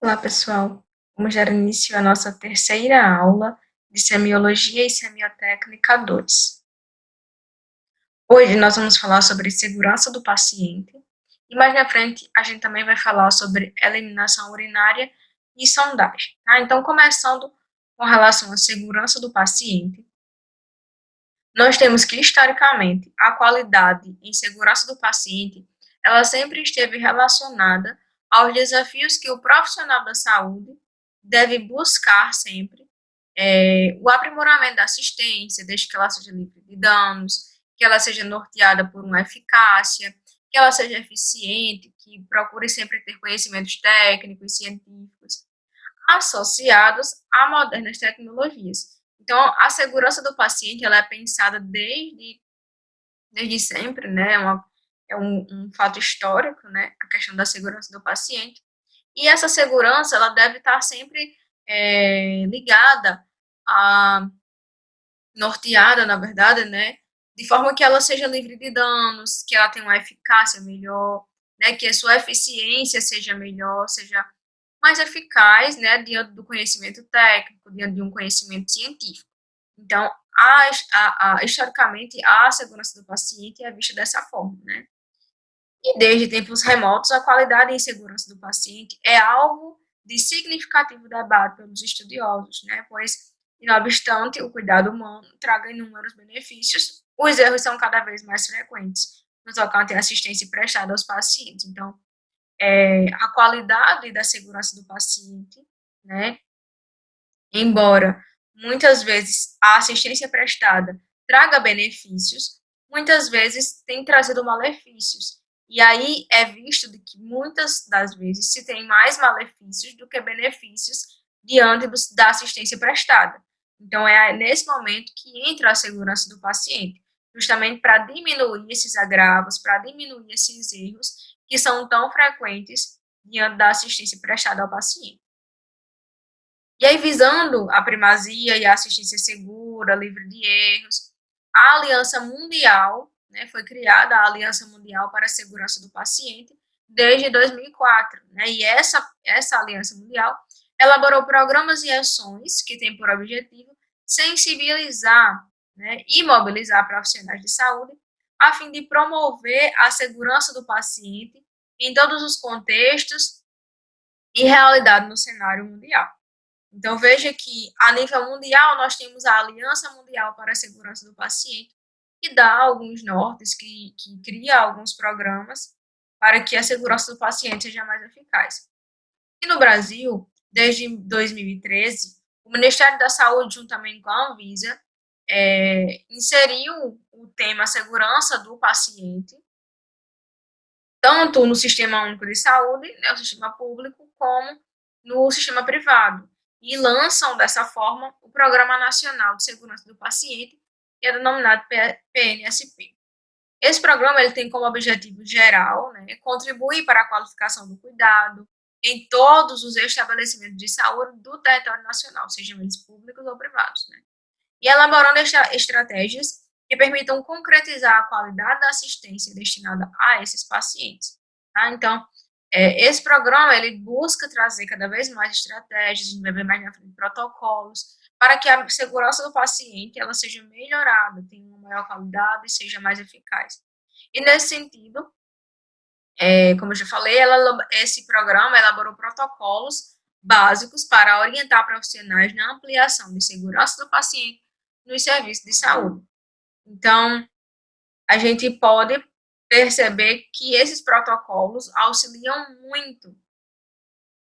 Olá, pessoal. Vamos dar início à nossa terceira aula de Semiologia e Semiotécnica 2. Hoje nós vamos falar sobre segurança do paciente e mais na frente a gente também vai falar sobre eliminação urinária e sondagem. Tá? Então, começando com relação à segurança do paciente, nós temos que, historicamente, a qualidade e segurança do paciente, ela sempre esteve relacionada aos desafios que o profissional da saúde deve buscar sempre, o aprimoramento da assistência, desde que ela seja livre de danos, que ela seja norteada por uma eficácia, que ela seja eficiente, que procure sempre ter conhecimentos técnicos, científicos, associados a modernas tecnologias. Então, a segurança do paciente ela é pensada desde sempre, né? É um fato histórico, né? A questão da segurança do paciente. E essa segurança ela deve estar sempre ligada a norteada, na verdade, né? De forma que ela seja livre de danos, que ela tenha uma eficácia melhor, né? Que a sua eficiência seja melhor, seja mais eficaz, né, diante do conhecimento técnico, diante de um conhecimento científico. Então, historicamente, a segurança do paciente é vista dessa forma, né? E desde tempos remotos, a qualidade e segurança do paciente é alvo de significativo debate pelos estudiosos, né? Pois, não obstante o cuidado humano traga inúmeros benefícios, os erros são cada vez mais frequentes no tocante à assistência prestada aos pacientes. Então, a qualidade da segurança do paciente, né? Embora muitas vezes a assistência prestada traga benefícios, muitas vezes tem trazido malefícios. E aí é visto de que muitas das vezes se tem mais malefícios do que benefícios diante da assistência prestada. Então é nesse momento que entra a segurança do paciente, justamente para diminuir esses agravos, para diminuir esses erros que são tão frequentes diante da assistência prestada ao paciente. E aí, visando a primazia e a assistência segura, livre de erros, a Aliança Mundial, né, foi criada a Aliança Mundial para a Segurança do Paciente desde 2004, né, e essa Aliança Mundial elaborou programas e ações que têm por objetivo sensibilizar, né, e mobilizar profissionais de saúde a fim de promover a segurança do paciente em todos os contextos e realidade no cenário mundial. Então, veja que, a nível mundial, nós temos a Aliança Mundial para a Segurança do Paciente, que dá alguns nortes, que cria alguns programas para que a segurança do paciente seja mais eficaz. E no Brasil, desde 2013, o Ministério da Saúde, juntamente com a Anvisa, inseriu o tema segurança do paciente, tanto no Sistema Único de Saúde, né, o sistema público, como no sistema privado. E lançam, dessa forma, o Programa Nacional de Segurança do Paciente, que é denominado PNSP. Esse programa ele tem como objetivo geral, né, contribuir para a qualificação do cuidado em todos os estabelecimentos de saúde do território nacional, sejam eles públicos ou privados, né, e elaborando estratégias que permitam concretizar a qualidade da assistência destinada a esses pacientes. Tá? Então, esse programa ele busca trazer cada vez mais estratégias, a gente vai ver mais na frente protocolos, para que a segurança do paciente ela seja melhorada, tenha uma maior qualidade e seja mais eficaz. E nesse sentido, como eu já falei, esse programa elaborou protocolos básicos para orientar profissionais na ampliação de segurança do paciente nos serviços de saúde. Então, a gente pode perceber que esses protocolos auxiliam muito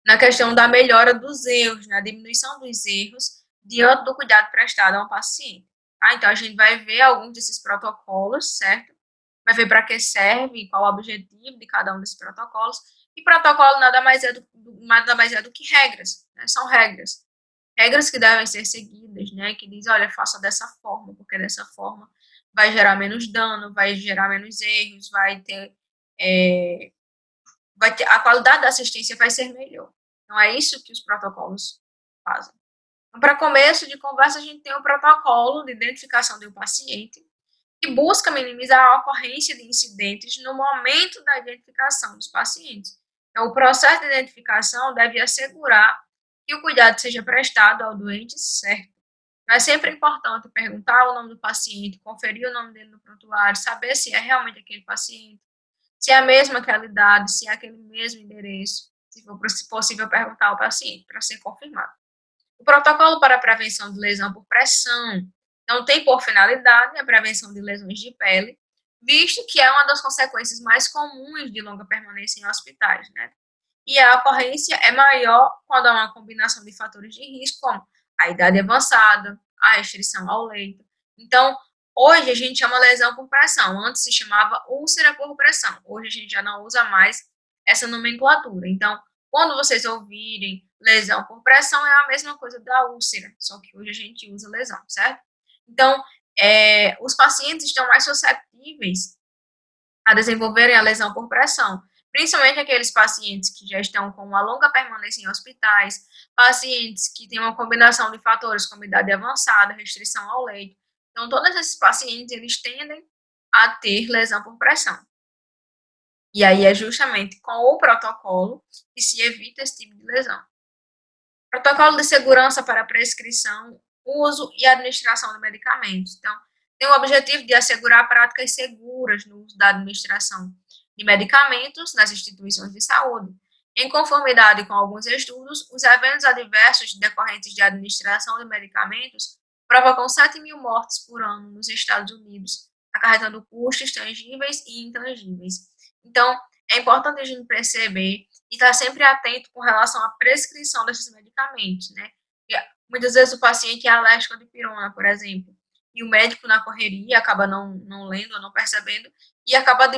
na questão da melhora dos erros, na diminuição dos erros diante do cuidado prestado ao paciente. Tá? Então, a gente vai ver alguns desses protocolos, certo? Vai ver para que serve, qual o objetivo de cada um desses protocolos. E protocolo nada mais é do que regras, né? São regras. Regras que devem ser seguidas, né? Que diz, olha, faça dessa forma, porque dessa forma vai gerar menos dano, vai gerar menos erros, a qualidade da assistência vai ser melhor. Então, é isso que os protocolos fazem. Então, para começo de conversa, a gente tem o protocolo de identificação do paciente, que busca minimizar a ocorrência de incidentes no momento da identificação dos pacientes. Então, o processo de identificação deve assegurar que o cuidado seja prestado ao doente certo. Mas sempre é importante perguntar o nome do paciente, conferir o nome dele no prontuário, saber se é realmente aquele paciente, se é a mesma aquela idade, se é aquele mesmo endereço, se for possível perguntar ao paciente para ser confirmado. O protocolo para a prevenção de lesão por pressão não tem por finalidade a prevenção de lesões de pele, visto que é uma das consequências mais comuns de longa permanência em hospitais, né? E a ocorrência é maior quando há uma combinação de fatores de risco, como a idade avançada, a restrição ao leito. Então, hoje a gente chama lesão por pressão, antes se chamava úlcera por pressão, hoje a gente já não usa mais essa nomenclatura. Então, quando vocês ouvirem lesão por pressão, é a mesma coisa da úlcera, só que hoje a gente usa lesão, certo? Então, os pacientes estão mais suscetíveis a desenvolverem a lesão por pressão, principalmente aqueles pacientes que já estão com uma longa permanência em hospitais, pacientes que têm uma combinação de fatores como idade avançada, restrição ao leito. Então, todos esses pacientes, eles tendem a ter lesão por pressão. E aí é justamente com o protocolo que se evita esse tipo de lesão. Protocolo de segurança para prescrição, uso e administração de medicamentos. Então, tem o objetivo de assegurar práticas seguras no uso da administração de medicamentos nas instituições de saúde. Em conformidade com alguns estudos, os eventos adversos decorrentes de administração de medicamentos provocam 7.000 mortes por ano nos Estados Unidos, acarretando custos tangíveis e intangíveis. Então, é importante a gente perceber e estar sempre atento com relação à prescrição desses medicamentos, né? E, muitas vezes o paciente é alérgico à dipirona, por exemplo, e o médico na correria acaba não lendo ou não percebendo e acaba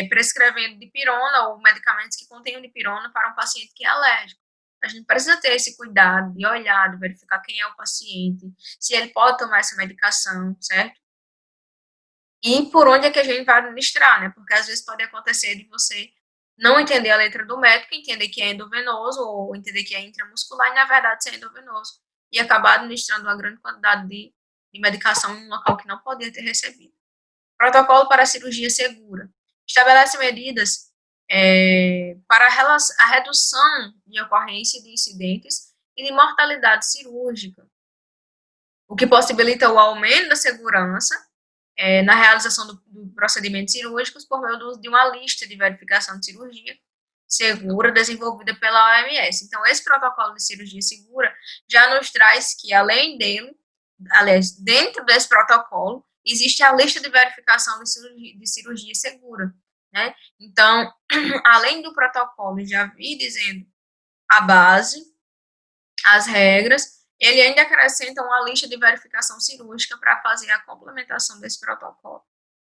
prescrevendo dipirona ou medicamentos que contêm dipirona para um paciente que é alérgico. A gente precisa ter esse cuidado de olhar, de verificar quem é o paciente, se ele pode tomar essa medicação, certo? E por onde é que a gente vai administrar, né? Porque às vezes pode acontecer de você não entender a letra do médico, entender que é endovenoso ou entender que é intramuscular e, na verdade, ser endovenoso. E acabar administrando uma grande quantidade de medicação em um local que não podia ter recebido. Protocolo para cirurgia segura. Estabelece medidas para a redução de ocorrência de incidentes e de mortalidade cirúrgica, o que possibilita o aumento da segurança na realização do procedimentos cirúrgicos por meio de uma lista de verificação de cirurgia segura desenvolvida pela OMS. Então, esse protocolo de cirurgia segura já nos traz que, além dele, aliás, dentro desse protocolo, existe a lista de verificação de cirurgia segura, né? Então, além do protocolo já vir dizendo a base, as regras, ele ainda acrescenta uma lista de verificação cirúrgica para fazer a complementação desse protocolo,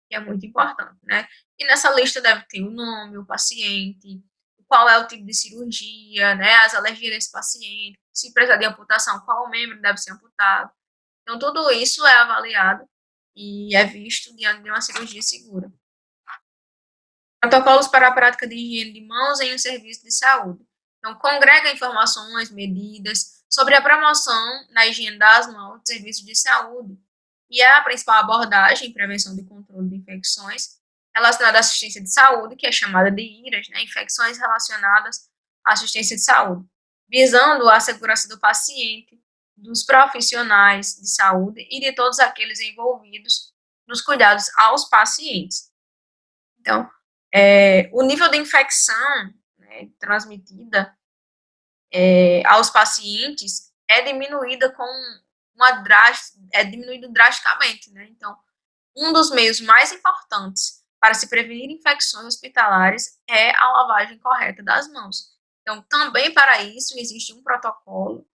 que é muito importante, né? E nessa lista deve ter o nome, o paciente, qual é o tipo de cirurgia, né? As alergias desse paciente, se precisar de amputação, qual membro deve ser amputado. Então, tudo isso é avaliado e é visto diante de uma cirurgia segura. Protocolos para a prática de higiene de mãos em um serviço de saúde. Então, congrega informações, medidas sobre a promoção na higiene das mãos de serviços de saúde. E é a principal abordagem em prevenção de controle de infecções relacionada à assistência de saúde, que é chamada de IRAS, né, infecções relacionadas à assistência de saúde, visando a segurança do paciente, dos profissionais de saúde e de todos aqueles envolvidos nos cuidados aos pacientes. Então, o nível de infecção, né, transmitida aos pacientes é diminuída diminuído drasticamente, né? Então, um dos meios mais importantes para se prevenir infecções hospitalares é a lavagem correta das mãos. Então, também para isso existe um protocolo,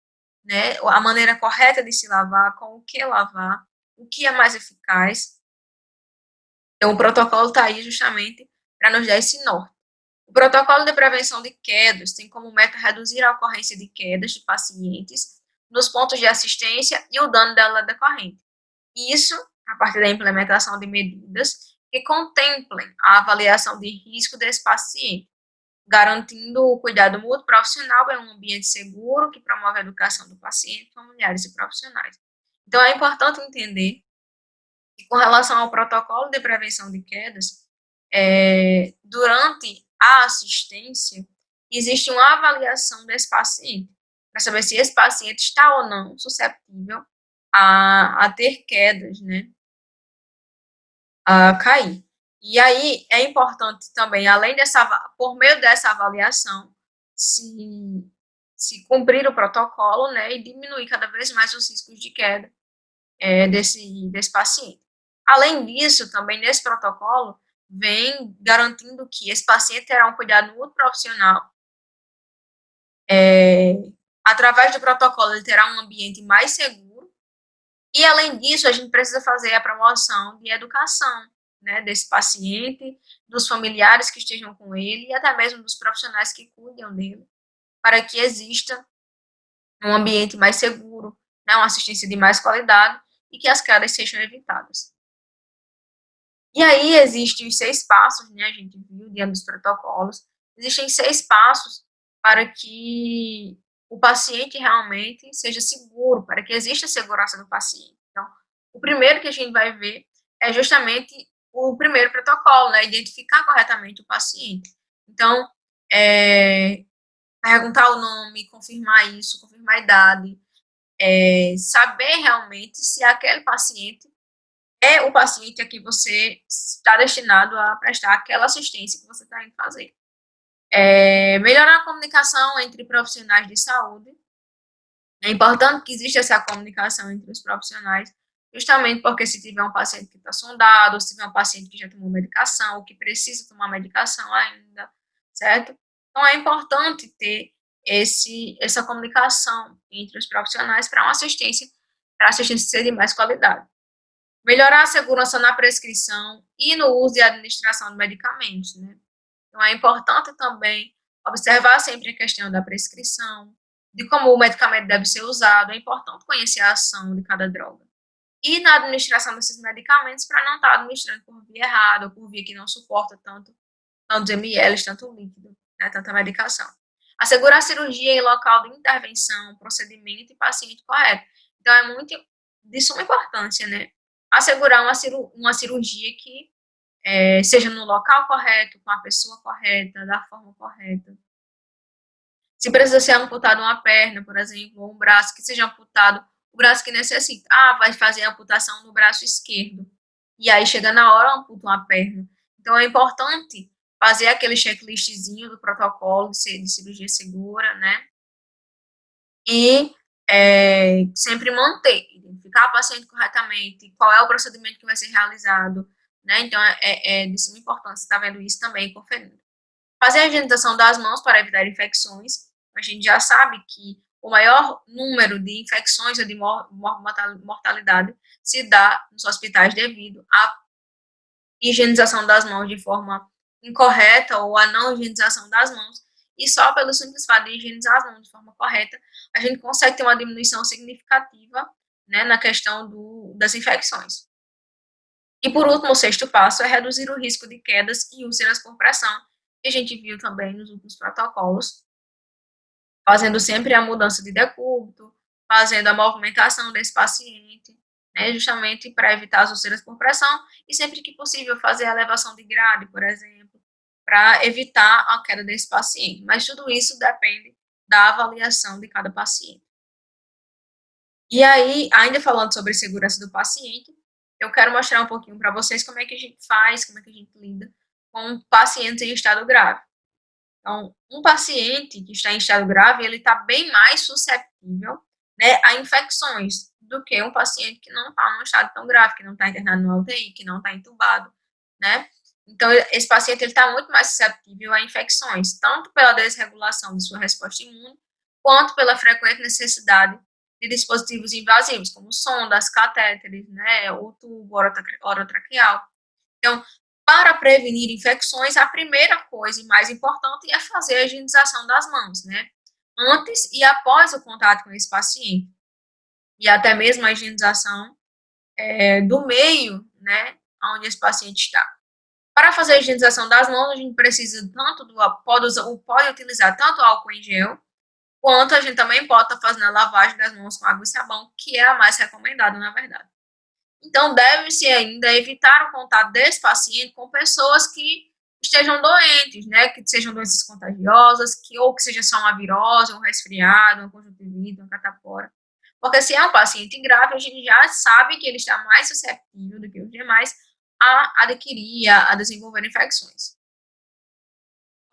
né? A maneira correta de se lavar, com o que lavar, o que é mais eficaz. Então, o protocolo está aí justamente para nos dar esse norte. O protocolo de prevenção de quedas tem como meta reduzir a ocorrência de quedas de pacientes nos pontos de assistência e o dano dela decorrente. Isso a partir da implementação de medidas que contemplem a avaliação de risco desse paciente, garantindo o cuidado mútuo profissional em um ambiente seguro que promove a educação do paciente, familiares e profissionais. Então, é importante entender que, com relação ao protocolo de prevenção de quedas, durante a assistência, existe uma avaliação desse paciente, para saber se esse paciente está ou não susceptível a ter quedas, né, a cair. E aí é importante também, além dessa, por meio dessa avaliação, se cumprir o protocolo, né, e diminuir cada vez mais os riscos de queda desse paciente. Além disso, também nesse protocolo, vem garantindo que esse paciente terá um cuidado muito profissional. Através do protocolo, ele terá um ambiente mais seguro. E, além disso, a gente precisa fazer a promoção de educação, né, desse paciente, dos familiares que estejam com ele e até mesmo dos profissionais que cuidam dele, para que exista um ambiente mais seguro, né, uma assistência de mais qualidade e que as quedas sejam evitadas. E aí existem os 6 passos, né, a gente viu dentro dos protocolos, existem 6 passos para que o paciente realmente seja seguro, para que exista segurança do paciente. Então, o primeiro que a gente vai ver é justamente o primeiro protocolo, né, identificar corretamente o paciente. Então, perguntar o nome, confirmar isso, confirmar a idade, saber realmente se aquele paciente é o paciente a que você está destinado a prestar aquela assistência que você está indo fazer. Melhorar a comunicação entre profissionais de saúde. É importante que exista essa comunicação entre os profissionais, justamente porque se tiver um paciente que está sondado, ou se tiver um paciente que já tomou medicação, ou que precisa tomar medicação ainda, certo? Então, é importante ter essa comunicação entre os profissionais para a assistência ser de mais qualidade. Melhorar a segurança na prescrição e no uso e administração de medicamentos, né? Então, é importante também observar sempre a questão da prescrição, de como o medicamento deve ser usado, é importante conhecer a ação de cada droga. E na administração desses medicamentos, para não estar administrando por via errada, ou por via que não suporta tantos ml, tanto líquido, né, tanta medicação. Assegurar a cirurgia em local de intervenção, procedimento e paciente correto. Então, é muito de suma importância, né? Assegurar uma cirurgia que seja no local correto, com a pessoa correta, da forma correta. Se precisa ser amputado uma perna, por exemplo, ou um braço, que seja amputado o braço que necessita. Vai fazer a amputação no braço esquerdo. E aí, chega na hora, amputa uma perna. Então, é importante fazer aquele checklistzinho do protocolo de cirurgia segura, né? E sempre manter, identificar o paciente corretamente, qual é o procedimento que vai ser realizado, né? Então, é de suma importância estar vendo isso também e conferindo. Fazer a higienização das mãos para evitar infecções. A gente já sabe que o maior número de infecções ou de mortalidade se dá nos hospitais devido à higienização das mãos de forma incorreta ou a não higienização das mãos. E só pelo simples fato de higienizar as mãos de forma correta, a gente consegue ter uma diminuição significativa, né, na questão das infecções. E por último, o sexto passo é reduzir o risco de quedas e úlceras por pressão, que a gente viu também nos últimos protocolos, fazendo sempre a mudança de decúbito, fazendo a movimentação desse paciente, né, justamente para evitar as úlceras por pressão, e sempre que possível fazer a elevação de grade, por exemplo, para evitar a queda desse paciente. Mas tudo isso depende da avaliação de cada paciente. E aí, ainda falando sobre segurança do paciente, eu quero mostrar um pouquinho para vocês como é que a gente faz, como é que a gente lida com pacientes em estado grave. Então, um paciente que está em estado grave, ele está bem mais suscetível, né, a infecções do que um paciente que não está num estado tão grave, que não está internado no UTI, que não está entubado, né? Então, esse paciente está muito mais suscetível a infecções, tanto pela desregulação de sua resposta imune, quanto pela frequente necessidade de dispositivos invasivos, como sondas, catéteres, né, o tubo orotraqueal. Então, para prevenir infecções, a primeira coisa e mais importante é fazer a higienização das mãos, né? Antes e após o contato com esse paciente. E até mesmo a higienização do meio, né, onde esse paciente está. Para fazer a higienização das mãos, a gente precisa pode utilizar tanto álcool em gel, quanto a gente também pode estar fazendo a lavagem das mãos com água e sabão, que é a mais recomendada, na verdade. Então, deve-se ainda evitar o contato desse paciente com pessoas que estejam doentes, né, que sejam doenças contagiosas, ou que seja só uma virose, um resfriado, uma conjuntivite, uma catapora. Porque se é um paciente grave, a gente já sabe que ele está mais suscetível do que os demais a adquirir, a desenvolver infecções.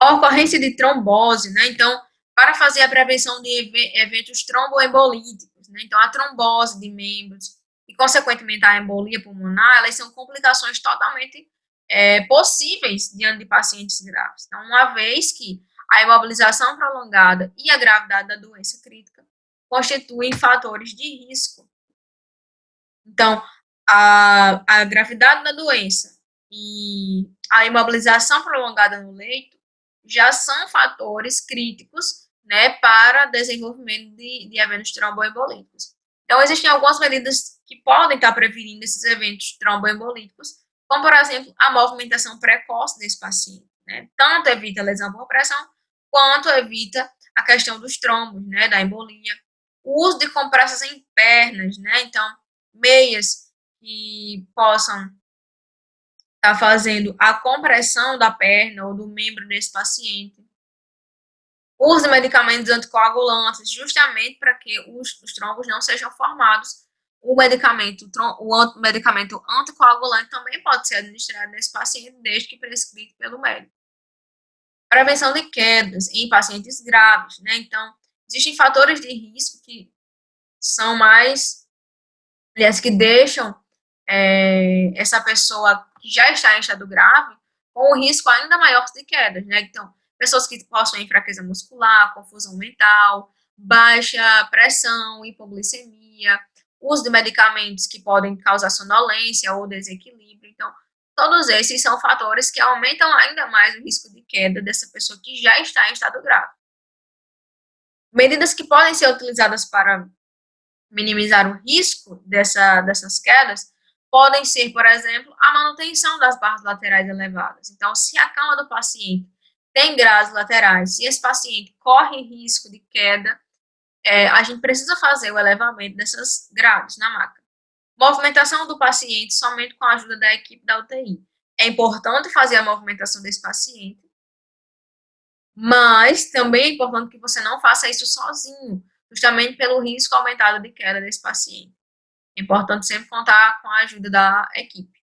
A ocorrência de trombose, né, então, para fazer a prevenção de eventos tromboembolíticos, né, então a trombose de membros e, consequentemente, a embolia pulmonar, elas são complicações totalmente possíveis diante de pacientes graves. Então, uma vez que a imobilização prolongada e a gravidade da doença crítica constituem fatores de risco. Então, a gravidade da doença e a imobilização prolongada no leito já são fatores críticos, né, para desenvolvimento de eventos tromboembolíticos. Então, existem algumas medidas que podem estar prevenindo esses eventos tromboembolíticos, como, por exemplo, a movimentação precoce desse paciente, né? Tanto evita lesão por pressão, quanto evita a questão dos trombos, né, da embolia. O uso de compressas em pernas, né? Então, meias que possam estar fazendo a compressão da perna ou do membro desse paciente. O uso de medicamentos anticoagulantes, justamente para que os trombos não sejam formados. O medicamento anticoagulante também pode ser administrado nesse paciente, desde que prescrito pelo médico. Prevenção de quedas em pacientes graves, né? Então, existem fatores de risco que são mais, aliás, que deixam essa pessoa que já está em estado grave com um risco ainda maior de quedas, né? Então, pessoas que possuem fraqueza muscular, confusão mental, baixa pressão, hipoglicemia, uso de medicamentos que podem causar sonolência ou desequilíbrio. Então, todos esses são fatores que aumentam ainda mais o risco de queda dessa pessoa que já está em estado grave. Medidas que podem ser utilizadas para minimizar o risco dessas quedas podem ser, por exemplo, a manutenção das barras laterais elevadas. Então, se a cama do paciente tem grades laterais, se esse paciente corre risco de queda, a gente precisa fazer o elevamento dessas grades na maca. Movimentação do paciente somente com a ajuda da equipe da UTI. É importante fazer a movimentação desse paciente, mas também é importante que você não faça isso sozinho, justamente pelo risco aumentado de queda desse paciente. É importante sempre contar com a ajuda da equipe.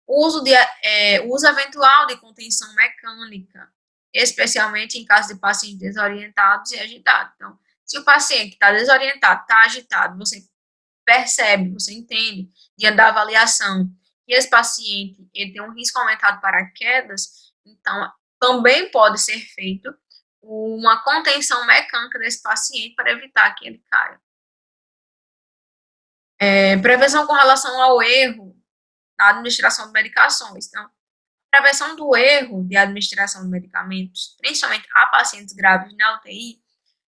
O uso eventual de contenção mecânica, especialmente em caso de pacientes desorientados e agitados. Então, se o paciente está desorientado, está agitado, você percebe, você entende, diante da avaliação, que esse paciente ele tem um risco aumentado para quedas, então, também pode ser feito uma contenção mecânica desse paciente para evitar que ele caia. Prevenção com relação ao erro na administração de medicações. Então, prevenção do erro de administração de medicamentos, principalmente a pacientes graves na UTI,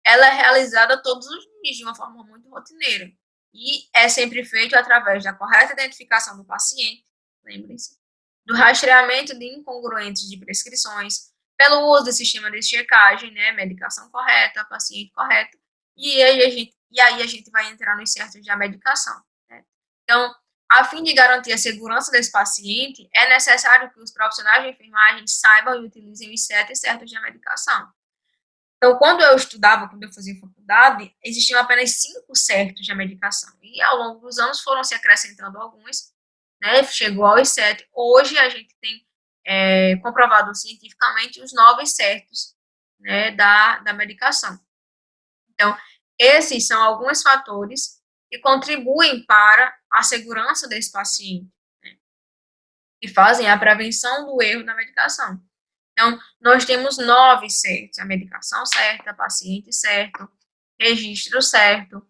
ela é realizada todos os dias de uma forma muito rotineira. E é sempre feito através da correta identificação do paciente, lembrem-se, do rastreamento de incongruentes de prescrições, pelo uso do sistema de checagem, né, medicação correta, paciente correto, e aí a gente vai entrar nos certos da medicação. Né? Então, a fim de garantir a segurança desse paciente, é necessário que os profissionais de enfermagem saibam e utilizem os certos da medicação. Então, quando eu estudava, quando eu fazia faculdade, existiam apenas 5 certos da medicação. E ao longo dos anos foram se acrescentando alguns, né? Chegou aos 7. Hoje a gente tem comprovado cientificamente os 9 certos, né, da medicação. Então, esses são alguns fatores que contribuem para a segurança desse paciente, né, e fazem a prevenção do erro da medicação. Então, nós temos 9 certos: a medicação certa, paciente certo, registro certo,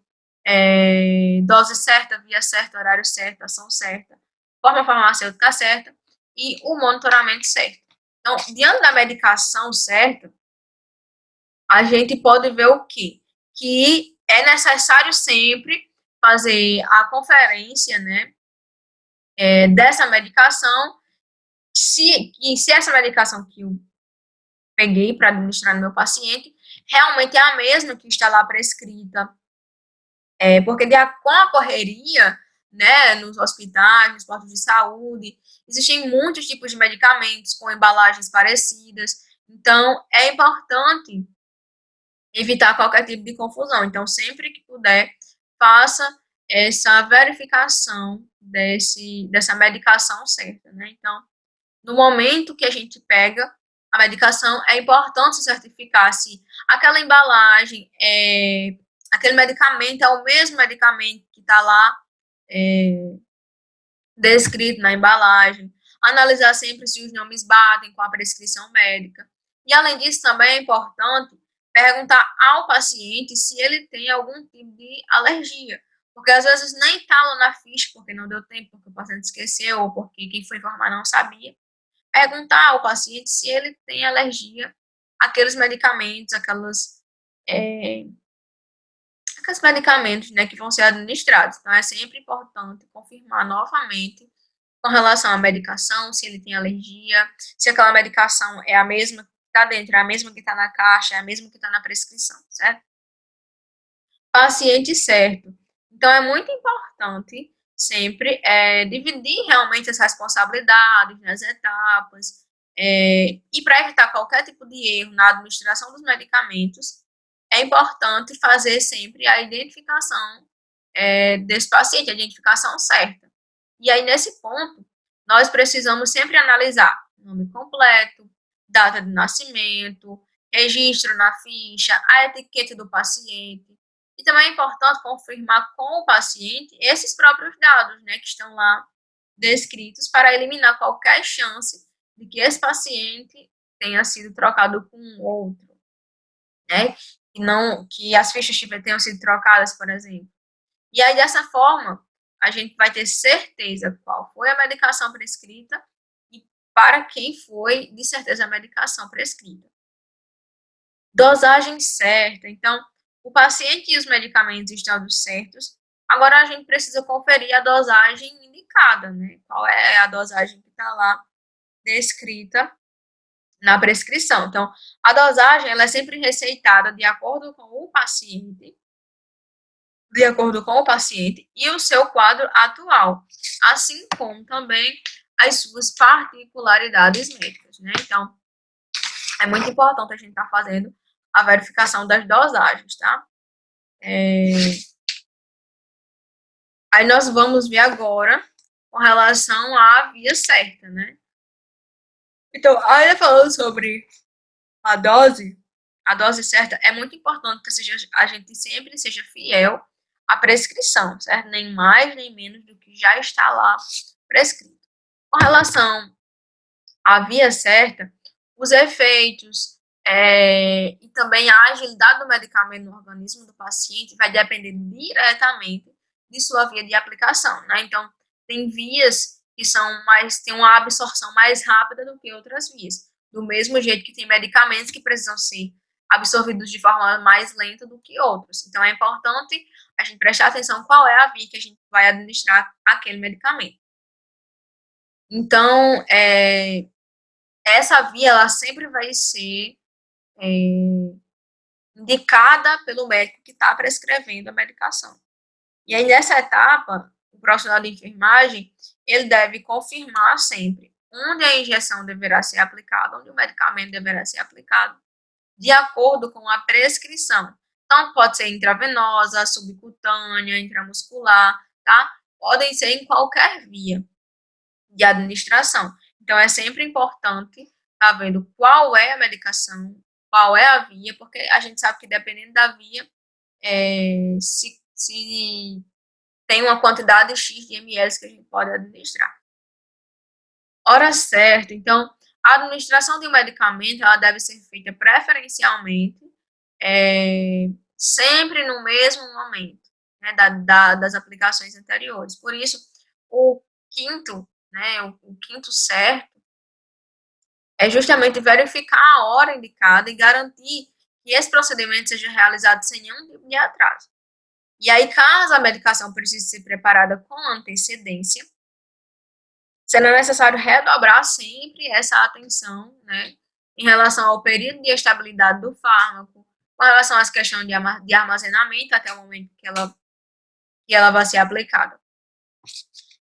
dose certa, via certa, horário certo, ação certa, forma farmacêutica certa e o monitoramento certo. Então, diante da medicação certa, a gente pode ver o quê? Que é necessário sempre fazer a conferência, né, dessa medicação, se essa medicação que eu peguei para administrar no meu paciente realmente é a mesma que está lá prescrita, porque com a correria né, nos hospitais, nos postos de saúde. Existem muitos tipos de medicamentos com embalagens parecidas. Então, é importante evitar qualquer tipo de confusão. Então, sempre que puder, faça essa verificação dessa medicação certa, né? Então, no momento que a gente pega a medicação, é importante se certificar se aquela embalagem, aquele medicamento é o mesmo medicamento que está lá descrito na embalagem, analisar sempre se os nomes batem com a prescrição médica. E, além disso, também é importante perguntar ao paciente se ele tem algum tipo de alergia, porque às vezes nem está lá na ficha, porque não deu tempo, porque o paciente esqueceu, ou porque quem foi informar não sabia. Perguntar ao paciente se ele tem alergia àqueles medicamentos, aqueles medicamentos, né, que vão ser administrados. Então, é sempre importante confirmar novamente com relação à medicação, se ele tem alergia, se aquela medicação é a mesma que está dentro, é a mesma que está na caixa, é a mesma que está na prescrição, certo? Paciente certo. Então, é muito importante sempre dividir realmente as responsabilidades nas etapas, e para evitar qualquer tipo de erro na administração dos medicamentos, é importante fazer sempre a identificação desse paciente, a identificação certa. E aí, nesse ponto, nós precisamos sempre analisar nome completo, data de nascimento, registro na ficha, a etiqueta do paciente. E também é importante confirmar com o paciente esses próprios dados, né, que estão lá descritos para eliminar qualquer chance de que esse paciente tenha sido trocado com outro, né, que as fichas tenham sido trocadas, por exemplo. E aí, dessa forma, a gente vai ter certeza qual foi a medicação prescrita e para quem foi, de certeza, a medicação prescrita. Dosagem certa. Então, o paciente e os medicamentos estão certos. Agora, a gente precisa conferir a dosagem indicada, né? Qual é a dosagem que está lá descrita na prescrição. Então, a dosagem, ela é sempre receitada de acordo com o paciente e o seu quadro atual, assim como também as suas particularidades médicas, né? Então, é muito importante a gente estar fazendo a verificação das dosagens, tá? Aí nós vamos ver agora com relação à via certa, né? Então, ainda falando sobre a dose certa, é muito importante que a gente sempre seja fiel à prescrição, certo? Nem mais, nem menos do que já está lá prescrito. Com relação à via certa, os efeitos e também a agilidade do medicamento no organismo do paciente vai depender diretamente de sua via de aplicação, né? Então, tem vias que têm uma absorção mais rápida do que outras vias. Do mesmo jeito que tem medicamentos que precisam ser absorvidos de forma mais lenta do que outros. Então, é importante a gente prestar atenção qual é a via que a gente vai administrar aquele medicamento. Então, essa via, ela sempre vai ser indicada pelo médico que está prescrevendo a medicação. E aí, nessa etapa, o profissional de enfermagem, ele deve confirmar sempre onde a injeção deverá ser aplicada, onde o medicamento deverá ser aplicado, de acordo com a prescrição. Então, pode ser intravenosa, subcutânea, intramuscular, tá? Podem ser em qualquer via de administração. Então, é sempre importante estar vendo qual é a medicação, qual é a via, porque a gente sabe que dependendo da via, se tem uma quantidade X de ml que a gente pode administrar. Hora certa. Então, a administração de um medicamento, ela deve ser feita preferencialmente sempre no mesmo momento, né, das aplicações anteriores. Por isso, o quinto, né, o quinto certo é justamente verificar a hora indicada e garantir que esse procedimento seja realizado sem nenhum tipo de atraso. E aí, caso a medicação precise ser preparada com antecedência, será necessário redobrar sempre essa atenção, né, em relação ao período de estabilidade do fármaco, com relação às questões de armazenamento até o momento que ela vai ser aplicada.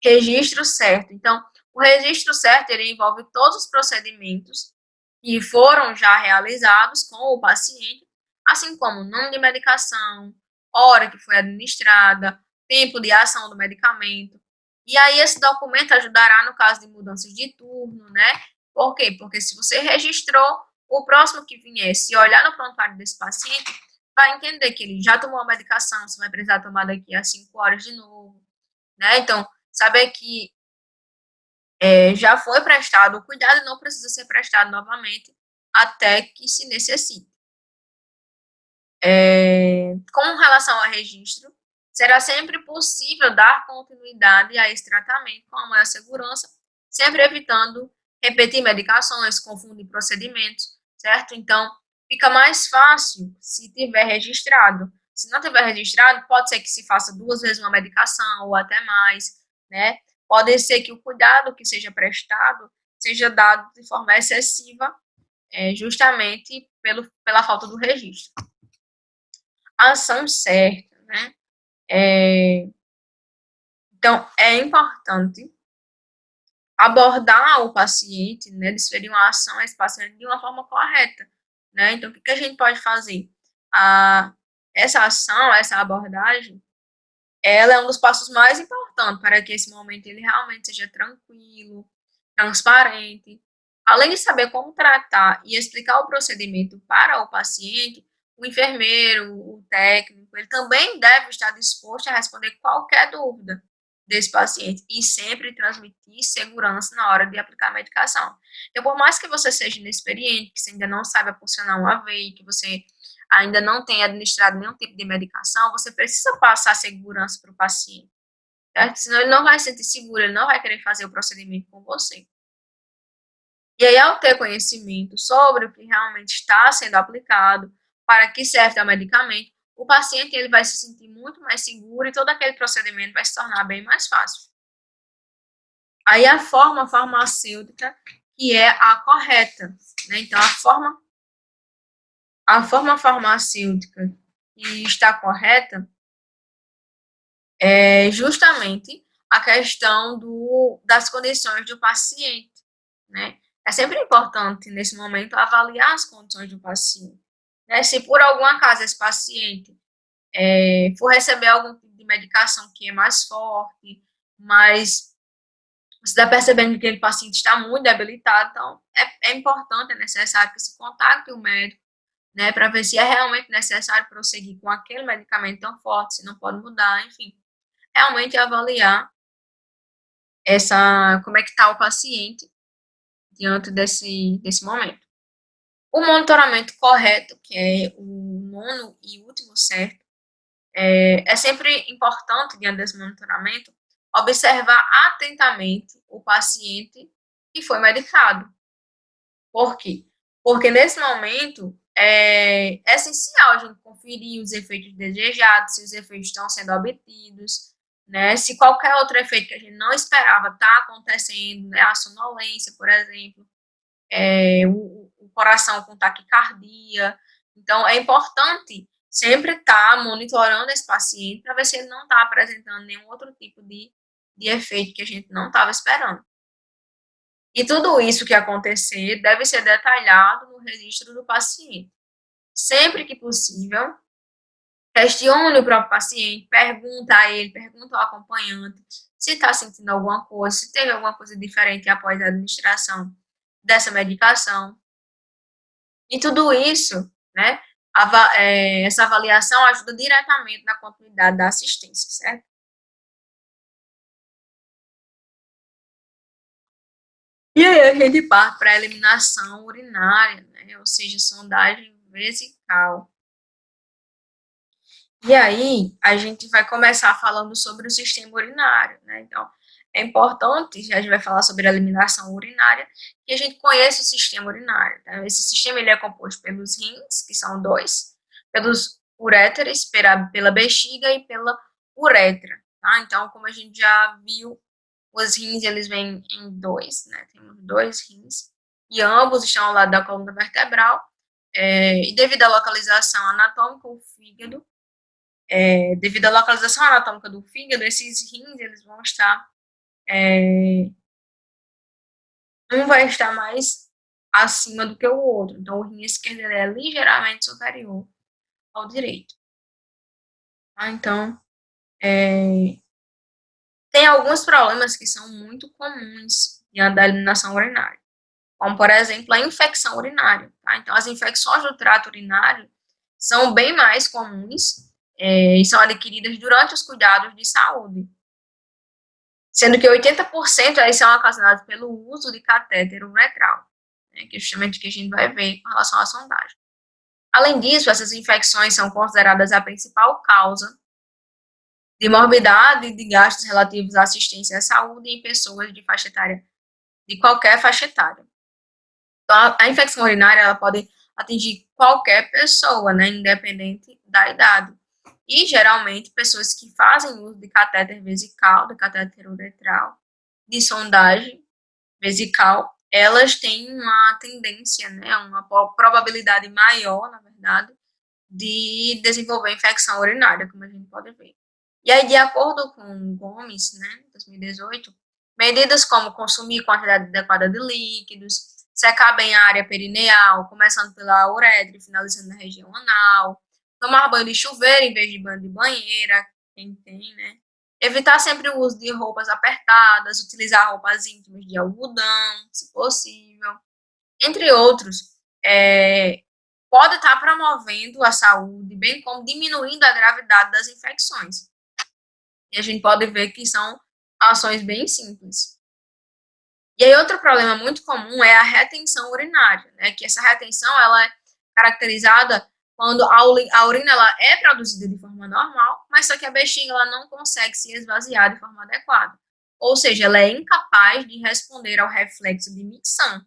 registro certo. Então, o registro certo, ele envolve todos os procedimentos que foram já realizados com o paciente, assim como nome de medicação, hora que foi administrada, tempo de ação do medicamento. E aí esse documento ajudará no caso de mudanças de turno, né? Por quê? Porque se você registrou, o próximo que vier, se olhar no prontuário desse paciente, vai entender que ele já tomou a medicação, se vai precisar tomar daqui a 5 horas de novo, né? Então, saber que já foi prestado o cuidado e não precisa ser prestado novamente até que se necessite. Com relação ao registro, será sempre possível dar continuidade a esse tratamento com a maior segurança, sempre evitando repetir medicações, confundir procedimentos, certo? Então, fica mais fácil se tiver registrado. Se não tiver registrado, pode ser que se faça 2 vezes uma medicação ou até mais, né? Pode ser que o cuidado que seja prestado seja dado de forma excessiva, justamente pela falta do registro. A ação certa, né? Então, é importante abordar o paciente, né, desferir uma ação a esse paciente de uma forma correta, né? Então, o que a gente pode fazer? Essa ação, essa abordagem, ela é um dos passos mais importantes para que esse momento ele realmente seja tranquilo, transparente. Além de saber como tratar e explicar o procedimento para o paciente, o enfermeiro, o técnico, ele também deve estar disposto a responder qualquer dúvida desse paciente e sempre transmitir segurança na hora de aplicar a medicação. Então, por mais que você seja inexperiente, que você ainda não saiba funcionar uma veia, que você ainda não tenha administrado nenhum tipo de medicação, você precisa passar segurança para o paciente, certo? Senão ele não vai se sentir seguro, ele não vai querer fazer o procedimento com você. E aí, ao ter conhecimento sobre o que realmente está sendo aplicado, para que serve o medicamento, o paciente ele vai se sentir muito mais seguro e todo aquele procedimento vai se tornar bem mais fácil. Aí a forma farmacêutica que é a correta, né? Então a forma farmacêutica que está correta é justamente a questão das condições do paciente, né? É sempre importante, nesse momento, avaliar as condições do paciente, né? Se por algum acaso esse paciente for receber algum tipo de medicação que é mais forte, mas você está percebendo que aquele paciente está muito debilitado, então é importante, é necessário que se contacte o médico, né, para ver se é realmente necessário prosseguir com aquele medicamento tão forte, se não pode mudar, enfim. Realmente avaliar como é que está o paciente diante desse momento. O monitoramento correto, que é o nono e último certo, é sempre importante, diante desse monitoramento, observar atentamente o paciente que foi medicado. Por quê? Porque nesse momento é essencial a gente conferir os efeitos desejados, se os efeitos estão sendo obtidos, né? Se qualquer outro efeito que a gente não esperava está acontecendo, né? A sonolência, por exemplo, o coração com taquicardia. Então, é importante sempre estar monitorando esse paciente para ver se ele não está apresentando nenhum outro tipo de efeito que a gente não estava esperando. E tudo isso que acontecer deve ser detalhado no registro do paciente. Sempre que possível, questione o próprio paciente, pergunta a ele, pergunta ao acompanhante se está sentindo alguma coisa, se teve alguma coisa diferente após a administração dessa medicação. E tudo isso, né, essa avaliação ajuda diretamente na continuidade da assistência, certo? E aí a gente parte para a eliminação urinária, né, ou seja, sondagem vesical. E aí a gente vai começar falando sobre o sistema urinário, né? Então, é importante, a gente vai falar sobre a eliminação urinária, que a gente conheça o sistema urinário. Tá? Esse sistema ele é composto pelos rins, que são dois, pelos uréteres, pela bexiga e pela uretra. Tá? Então, como a gente já viu, os rins eles vêm em dois, né? Temos dois rins, e ambos estão ao lado da coluna vertebral, e devido à localização anatômica, o fígado devido à localização anatômica do fígado, esses rins eles vão estar é, um vai estar mais acima do que o outro. Então, o rim esquerdo ele é ligeiramente superior ao direito. Tá? Então, é, tem alguns problemas que são muito comuns diante da eliminação urinária, como, por exemplo, a infecção urinária. Tá? Então, as infecções do trato urinário são bem mais comuns e são adquiridas durante os cuidados de saúde, sendo que 80% aí são ocasionados pelo uso de catéter uretral, né, que é justamente o que a gente vai ver com relação à sondagem. Além disso, essas infecções são consideradas a principal causa de morbidade e de gastos relativos à assistência à saúde em pessoas de faixa etária, de qualquer faixa etária. Então, a infecção urinária ela pode atingir qualquer pessoa, né, independente da idade. E, geralmente, pessoas que fazem uso de catéter vesical, de catéter uretral, de sondagem vesical, elas têm uma tendência, né, uma probabilidade maior, na verdade, de desenvolver infecção urinária, como a gente pode ver. E aí, de acordo com Gomes, né, 2018, medidas como consumir quantidade adequada de líquidos, secar bem a área perineal, começando pela uretra e finalizando na região anal, tomar banho de chuveiro em vez de banho de banheira, quem tem, né? Evitar sempre o uso de roupas apertadas, utilizar roupas íntimas de algodão, se possível, entre outros. Pode estar promovendo a saúde, bem como diminuindo a gravidade das infecções. E a gente pode ver que são ações bem simples. E aí, outro problema muito comum é a retenção urinária, né? Que essa retenção, ela é caracterizada quando a urina ela é produzida de forma normal, mas só que a bexiga ela não consegue se esvaziar de forma adequada. Ou seja, ela é incapaz de responder ao reflexo de micção.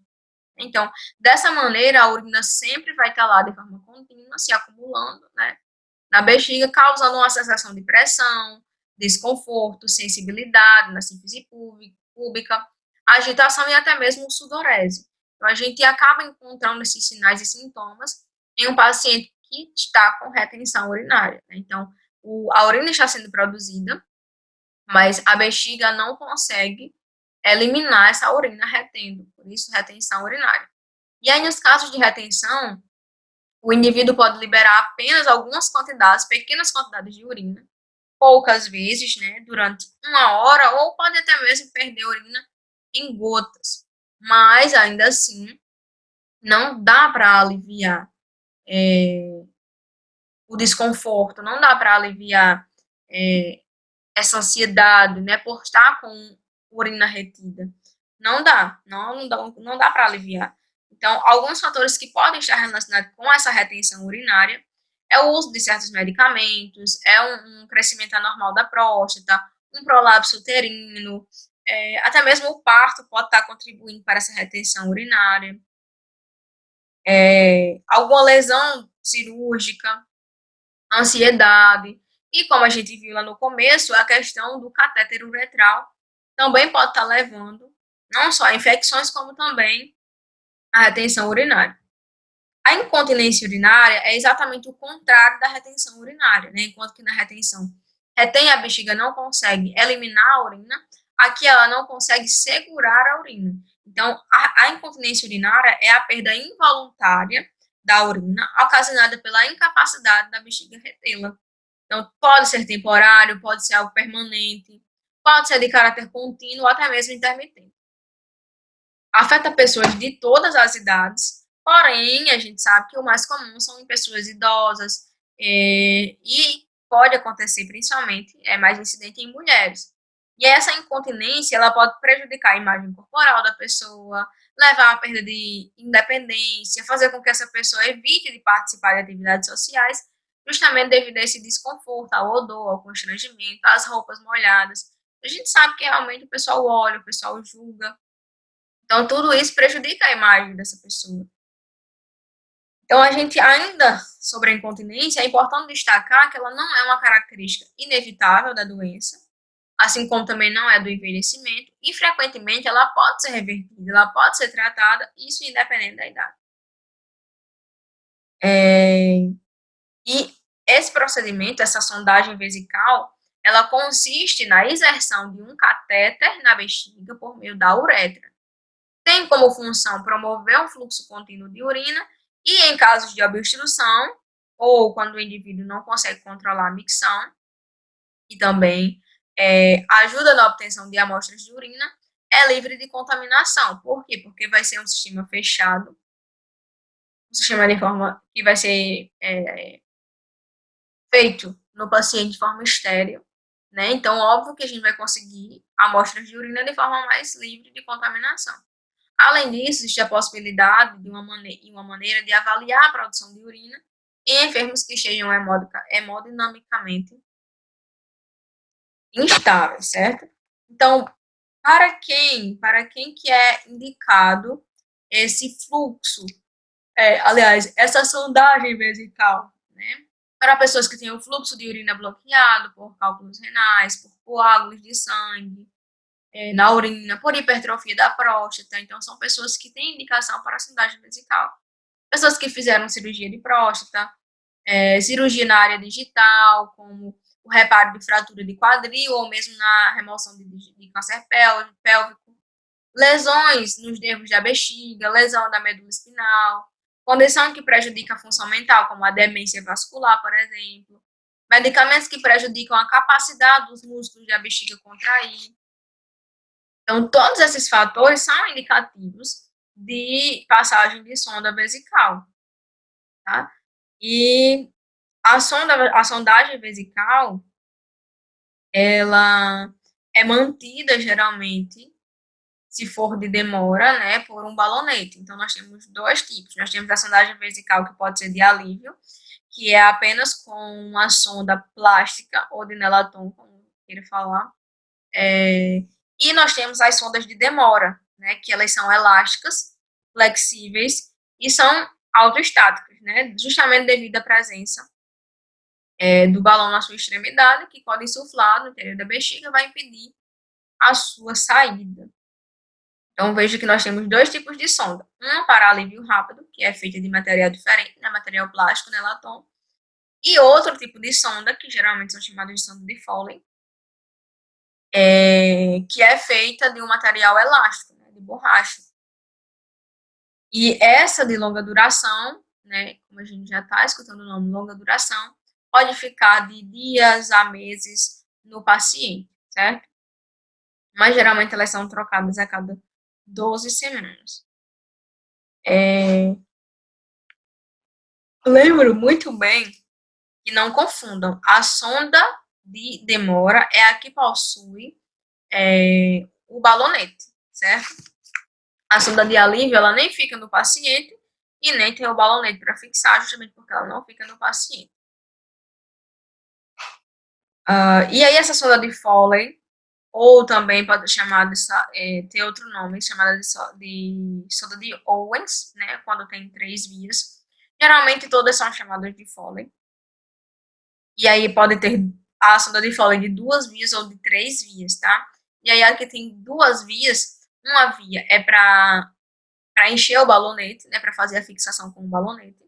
Então, dessa maneira, a urina sempre vai estar lá de forma contínua, se acumulando, né, na bexiga, causando uma sensação de pressão, desconforto, sensibilidade na síntese pública, agitação e até mesmo sudorese. Então, a gente acaba encontrando esses sinais e sintomas em um paciente que está com retenção urinária. Né? Então, a urina está sendo produzida, mas a bexiga não consegue eliminar essa urina retendo, por isso retenção urinária. E aí, nos casos de retenção, o indivíduo pode liberar apenas algumas quantidades, pequenas quantidades de urina, poucas vezes, né, durante uma hora, ou pode até mesmo perder urina em gotas. Mas, ainda assim, não dá para aliviar o desconforto, não dá para aliviar essa ansiedade, né, por estar com urina retida. Não dá para aliviar. Então, alguns fatores que podem estar relacionados com essa retenção urinária é o uso de certos medicamentos, é um crescimento anormal da próstata, um prolapso uterino, até mesmo o parto pode estar contribuindo para essa retenção urinária, alguma lesão cirúrgica, ansiedade, e como a gente viu lá no começo, a questão do catéter uretral também pode estar levando não só a infecções, como também a retenção urinária. A incontinência urinária é exatamente o contrário da retenção urinária, né? Enquanto que na retenção retém a bexiga, não consegue eliminar a urina, aqui ela não consegue segurar a urina. Então, a incontinência urinária é a perda involuntária da urina ocasionada pela incapacidade da bexiga retê-la. Então, pode ser temporário, pode ser algo permanente, pode ser de caráter contínuo ou até mesmo intermitente. Afeta pessoas de todas as idades, porém, a gente sabe que o mais comum são em pessoas idosas e pode acontecer, principalmente, é mais incidente em mulheres. E essa incontinência, ela pode prejudicar a imagem corporal da pessoa, levar à perda de independência, fazer com que essa pessoa evite de participar de atividades sociais, justamente devido a esse desconforto, ao odor, ao constrangimento, às roupas molhadas. A gente sabe que realmente o pessoal olha, o pessoal julga, então, tudo isso prejudica a imagem dessa pessoa. Então, a gente ainda, sobre a incontinência, é importante destacar que ela não é uma característica inevitável da doença, assim como também não é do envelhecimento, e frequentemente ela pode ser revertida, ela pode ser tratada, isso independente da idade. E esse procedimento, essa sondagem vesical, ela consiste na inserção de um catéter na bexiga por meio da uretra. Tem como função promover um fluxo contínuo de urina e, em casos de obstrução, ou quando o indivíduo não consegue controlar a micção, e também ajuda na obtenção de amostras de urina, é livre de contaminação. Por quê? Porque vai ser um sistema fechado, um sistema de forma que vai ser feito no paciente de forma estéril, né? Então, óbvio que a gente vai conseguir amostras de urina de forma mais livre de contaminação. Além disso, existe a possibilidade de uma maneira de avaliar a produção de urina em enfermos que estejam hemodinamicamente instáveis, certo? Então, para quem que é indicado esse fluxo, aliás, essa sondagem vesical, né? Para pessoas que têm o fluxo de urina bloqueado por cálculos renais, por coágulos de sangue, na urina, por hipertrofia da próstata. Então, são pessoas que têm indicação para a sondagem vesical. Pessoas que fizeram cirurgia de próstata, cirurgia na área digital, como o reparo de fratura de quadril, ou mesmo na remoção de câncer pélvico, lesões nos nervos da bexiga, lesão da medula espinal, condição que prejudica a função mental, como a demência vascular, por exemplo, medicamentos que prejudicam a capacidade dos músculos da bexiga contrair. Então, todos esses fatores são indicativos de passagem de sonda vesical, tá? E a sondagem vesical, ela é mantida geralmente, se for de demora, né, por um balonete. Então, nós temos dois tipos. Nós temos a sondagem vesical, que pode ser de alívio, que é apenas com uma sonda plástica ou de Nelaton, como queira falar. E nós temos as sondas de demora, né, que elas são elásticas, flexíveis e são autoestáticas, né, justamente devido à presença do balão na sua extremidade, que quando insuflar no interior da bexiga vai impedir a sua saída. Então, veja que nós temos dois tipos de sonda. Uma para alívio rápido, que é feita de material diferente, né, material plástico, Nelaton, e outro tipo de sonda, que geralmente são chamadas de sonda de Foley, que é feita de um material elástico, né, de borracha. E essa de longa duração, né, como a gente já está escutando o nome longa duração, pode ficar de dias a meses no paciente, certo? Mas geralmente elas são trocadas a cada 12 semanas. Lembro muito bem que não confundam. A sonda de demora é a que possui o balonete, certo? A sonda de alívio, ela nem fica no paciente e nem tem o balonete para fixar, justamente porque ela não fica no paciente. E aí, essa sonda de Foley, ou também pode chamar ter outro nome, chamada de sonda de Owens, né, quando tem 3 vias. Geralmente, todas são chamadas de Foley. E aí, pode ter a sonda de Foley de 2 vias ou de 3 vias, tá? E aí, a que tem 2 vias, uma via é para encher o balonete, né, para fazer a fixação com o balonete.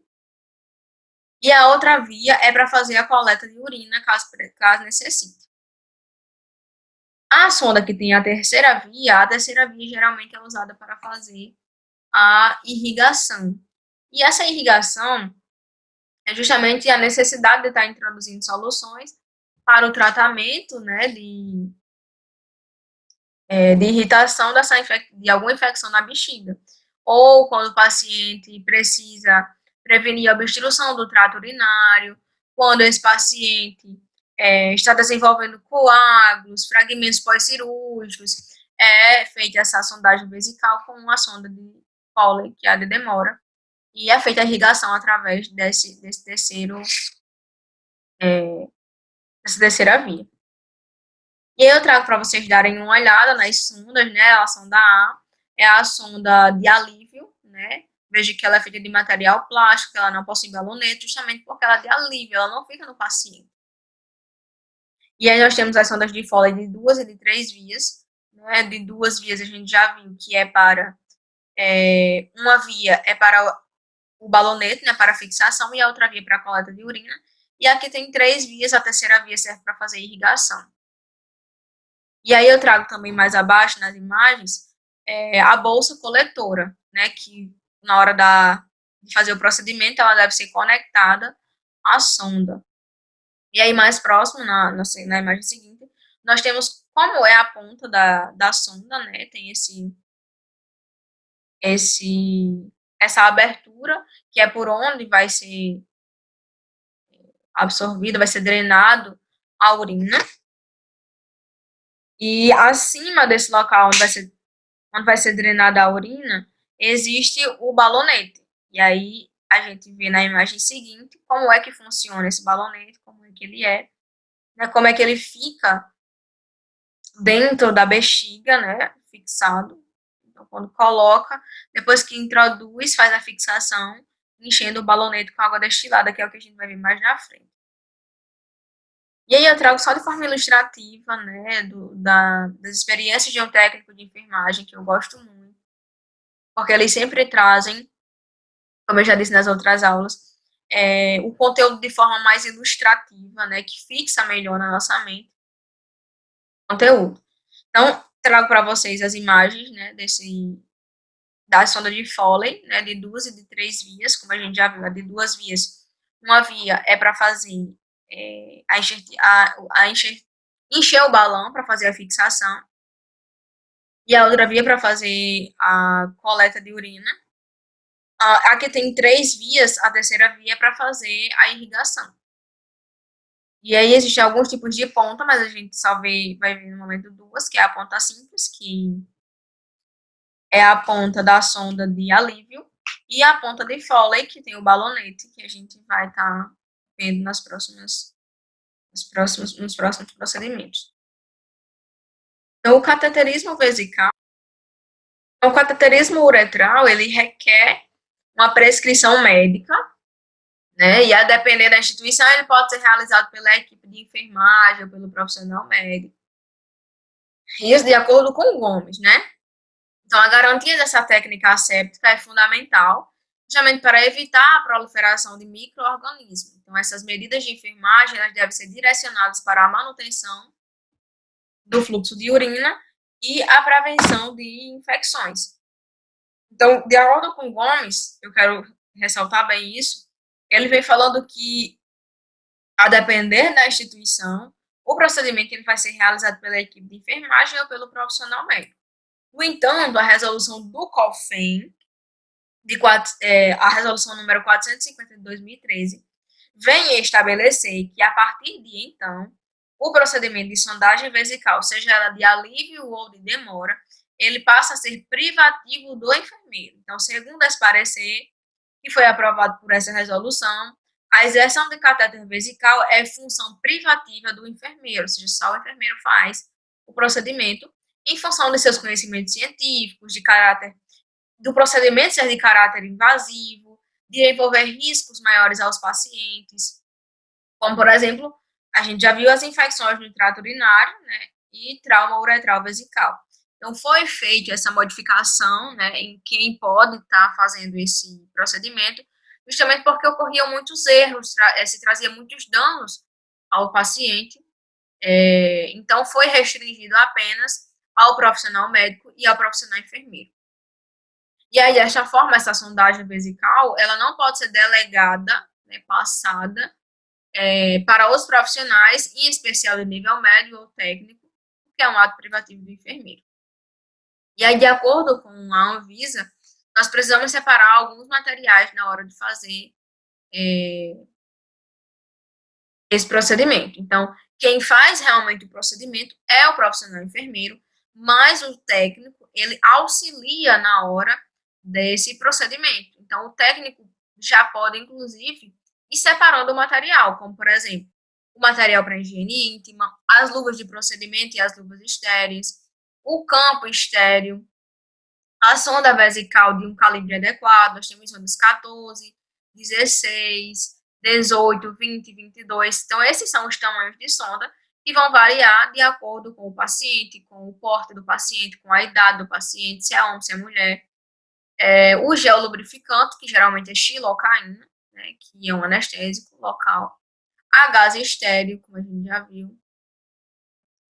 E a outra via é para fazer a coleta de urina, caso necessite. A sonda que tem a terceira via geralmente é usada para fazer a irrigação. E essa irrigação é justamente a necessidade de estar introduzindo soluções para o tratamento, né, de irritação de alguma infecção na bexiga. Ou quando o paciente precisa prevenir a obstrução do trato urinário, quando esse paciente está desenvolvendo coágulos, fragmentos pós-cirúrgicos, é feita essa sondagem vesical com uma sonda de Foley, que é a de demora, e é feita a irrigação através dessa terceira via. E aí eu trago para vocês darem uma olhada nas sondas, né? A sonda A é a sonda de alívio, né? Veja que ela é feita de material plástico, ela não possui balonete, justamente porque ela é de alívio, ela não fica no paciente. E aí nós temos as sondas de Foley de 2 e de 3 vias, né? De 2 vias a gente já viu que é para uma via é para o balonete, né? Para fixação, e a outra via para a coleta de urina. e aqui tem 3 vias, a terceira via serve para fazer irrigação. E aí eu trago também mais abaixo nas imagens a bolsa coletora, né, que na hora de fazer o procedimento ela deve ser conectada à sonda. E aí mais próximo, na imagem seguinte, nós temos como é a ponta da sonda, né, tem essa abertura, que é por onde vai ser absorvida, vai ser drenado a urina. E acima desse local onde vai ser drenada a urina, existe o balonete. E aí a gente vê na imagem seguinte como é que funciona esse balonete, como é que ele é, né, como é que ele fica dentro da bexiga, né, fixado. Então, quando coloca, depois que introduz, faz a fixação, enchendo o balonete com água destilada, que é o que a gente vai ver mais na frente. E aí eu trago só de forma ilustrativa, né, das experiências de um técnico de enfermagem, que eu gosto muito, porque eles sempre trazem, como eu já disse nas outras aulas, o conteúdo de forma mais ilustrativa, né, que fixa melhor na nossa mente o conteúdo. Então, trago para vocês as imagens, né, da sonda de Foley, né, de 2 e de 3 vias, como a gente já viu, a de 2 vias. Uma via é para fazer encher o balão para fazer a fixação, e a outra via para fazer a coleta de urina. Aqui tem 3 vias, a terceira via é para fazer a irrigação. E aí existem alguns tipos de ponta, mas a gente só vai ver no momento duas, que é a ponta simples, que é a ponta da sonda de alívio, e a ponta de Foley, que tem o balonete, que a gente vai estar vendo nos próximos procedimentos. Então, o cateterismo uretral, ele requer uma prescrição médica, né, e a depender da instituição, ele pode ser realizado pela equipe de enfermagem ou pelo profissional médico. Isso de acordo com o Gomes, né? Então, a garantia dessa técnica asséptica é fundamental, justamente para evitar a proliferação de micro-organismos. Então, essas medidas de enfermagem elas devem ser direcionadas para a manutenção do fluxo de urina e a prevenção de infecções. Então, de acordo com Gomes, eu quero ressaltar bem isso, ele vem falando que, a depender da instituição, o procedimento ele vai ser realizado pela equipe de enfermagem ou pelo profissional médico. No entanto, a resolução do COFEN, a resolução número 450 de 2013, vem estabelecer que, a partir de então, o procedimento de sondagem vesical, seja ela de alívio ou de demora, ele passa a ser privativo do enfermeiro. Então, segundo esse parecer, que foi aprovado por essa resolução, a exerção de catéter vesical é função privativa do enfermeiro, ou seja, só o enfermeiro faz o procedimento em função de seus conhecimentos científicos, do procedimento ser de caráter invasivo, de envolver riscos maiores aos pacientes, como, por exemplo, a gente já viu as infecções no trato urinário, né, e trauma uretral vesical. Então, foi feita essa modificação, né, em quem pode estar fazendo esse procedimento, justamente porque ocorriam muitos erros, se trazia muitos danos ao paciente, então foi restringido apenas ao profissional médico e ao profissional enfermeiro. E aí, desta forma, essa sondagem vesical, ela não pode ser delegada, né, passada, para os profissionais, em especial de nível médio ou técnico, que é um ato privativo do enfermeiro. E aí, de acordo com a Anvisa, nós precisamos separar alguns materiais na hora de fazer esse procedimento. Então, quem faz realmente o procedimento é o profissional enfermeiro, mas o técnico, ele auxilia na hora desse procedimento. Então, o técnico já pode, inclusive, ir separando o material, como, por exemplo, o material para higiene íntima, as luvas de procedimento e as luvas estéreis, o campo estéreo, a sonda vesical de um calibre adequado, nós temos sondas 14, 16, 18, 20, 22. Então, esses são os tamanhos de sonda que vão variar de acordo com o paciente, com o porte do paciente, com a idade do paciente, se é homem, se é mulher. O gel lubrificante, que geralmente é xilocaína, né, que é um anestésico local. a gás estéreo, como a gente já viu,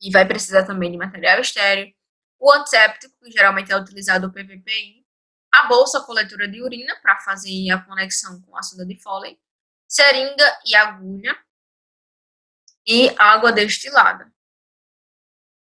e vai precisar também de material estéreo, o antisséptico, que geralmente é utilizado o PVPI, a bolsa coletora de urina, para fazer a conexão com a sonda de Foley, seringa e agulha, e água destilada.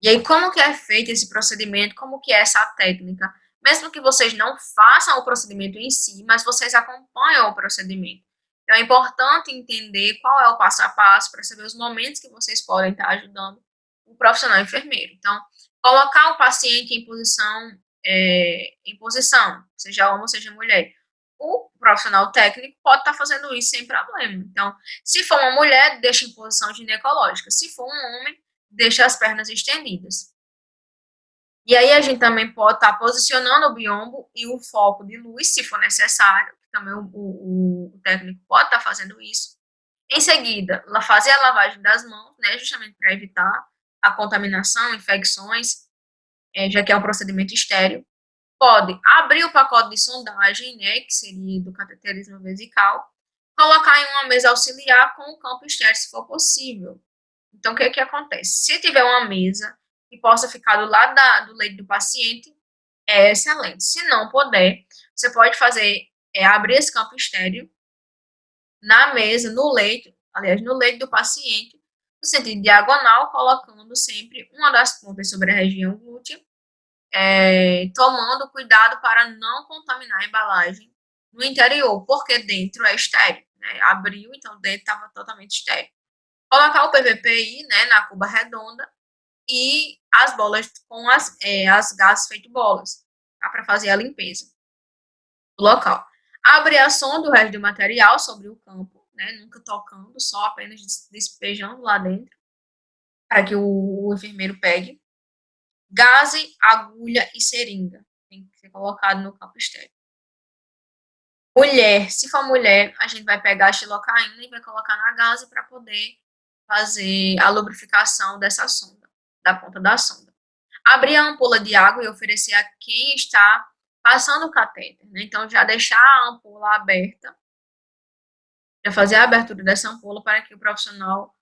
E aí, como que é feito esse procedimento? Como que é essa técnica? Mesmo que vocês não façam o procedimento em si, mas vocês acompanham o procedimento. Então, é importante entender qual é o passo a passo para saber os momentos que vocês podem estar ajudando o profissional enfermeiro. Então, colocar o paciente em posição, seja homem ou seja mulher. O profissional técnico pode estar fazendo isso sem problema. Então, se for uma mulher, deixa em posição ginecológica. Se for um homem, deixa as pernas estendidas. E aí a gente também pode estar posicionando o biombo e o foco de luz, se for necessário, também o técnico pode estar fazendo isso. Em seguida, fazer a lavagem das mãos, né, justamente para evitar a contaminação, infecções, já que é um procedimento estéreo. Pode abrir o pacote de sondagem, né, que seria do cateterismo vesical, colocar em uma mesa auxiliar com o campo estéreo, se for possível. Então, o que acontece? Se tiver uma mesa que possa ficar do lado do leito do paciente, é excelente. Se não puder, você pode fazer, abrir esse campo estéreo na mesa, no leito, aliás, no leito do paciente, no sentido diagonal, colocando sempre uma das pontas sobre a região glútea, tomando cuidado para não contaminar a embalagem no interior, porque dentro é estéreo, né? Abriu, então dentro estava totalmente estéreo. Colocar o PVPI, né, na cuba redonda e as bolas com as gases feito bolas, tá? Para fazer a limpeza do local. Abre a sonda do resto do material sobre o campo, né, nunca tocando, só apenas despejando lá dentro, para que o enfermeiro pegue. Gaze, agulha e seringa tem que ser colocado no campo estéreo. Mulher, se for mulher, a gente vai pegar a xilocaína e vai colocar na gaze para poder fazer a lubrificação dessa sonda, da ponta da sonda. Abrir a ampola de água e oferecer a quem está passando o catéter, né? Então, já deixar a ampola aberta, já fazer a abertura dessa ampola para que o profissional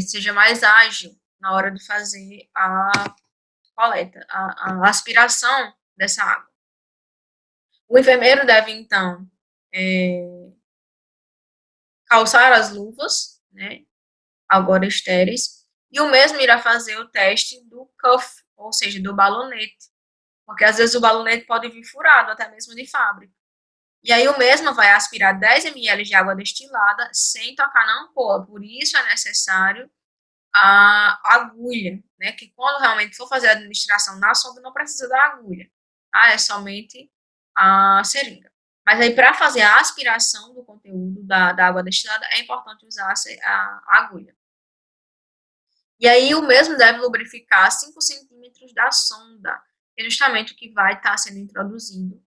seja mais ágil na hora de fazer a coleta, a aspiração dessa água. O enfermeiro deve, então, calçar as luvas, né, agora estéreis, e o mesmo irá fazer o teste do cuff, ou seja, do balonete, porque às vezes o balonete pode vir furado, até mesmo de fábrica. E aí o mesmo vai aspirar 10 ml de água destilada sem tocar na ampola, por isso é necessário a agulha, né, que quando realmente for fazer a administração na sonda não precisa da agulha, tá? É somente a seringa. Mas aí para fazer a aspiração do conteúdo da água destilada é importante usar a agulha. E aí o mesmo deve lubrificar 5 centímetros da sonda, que é justamente o que vai estar sendo introduzido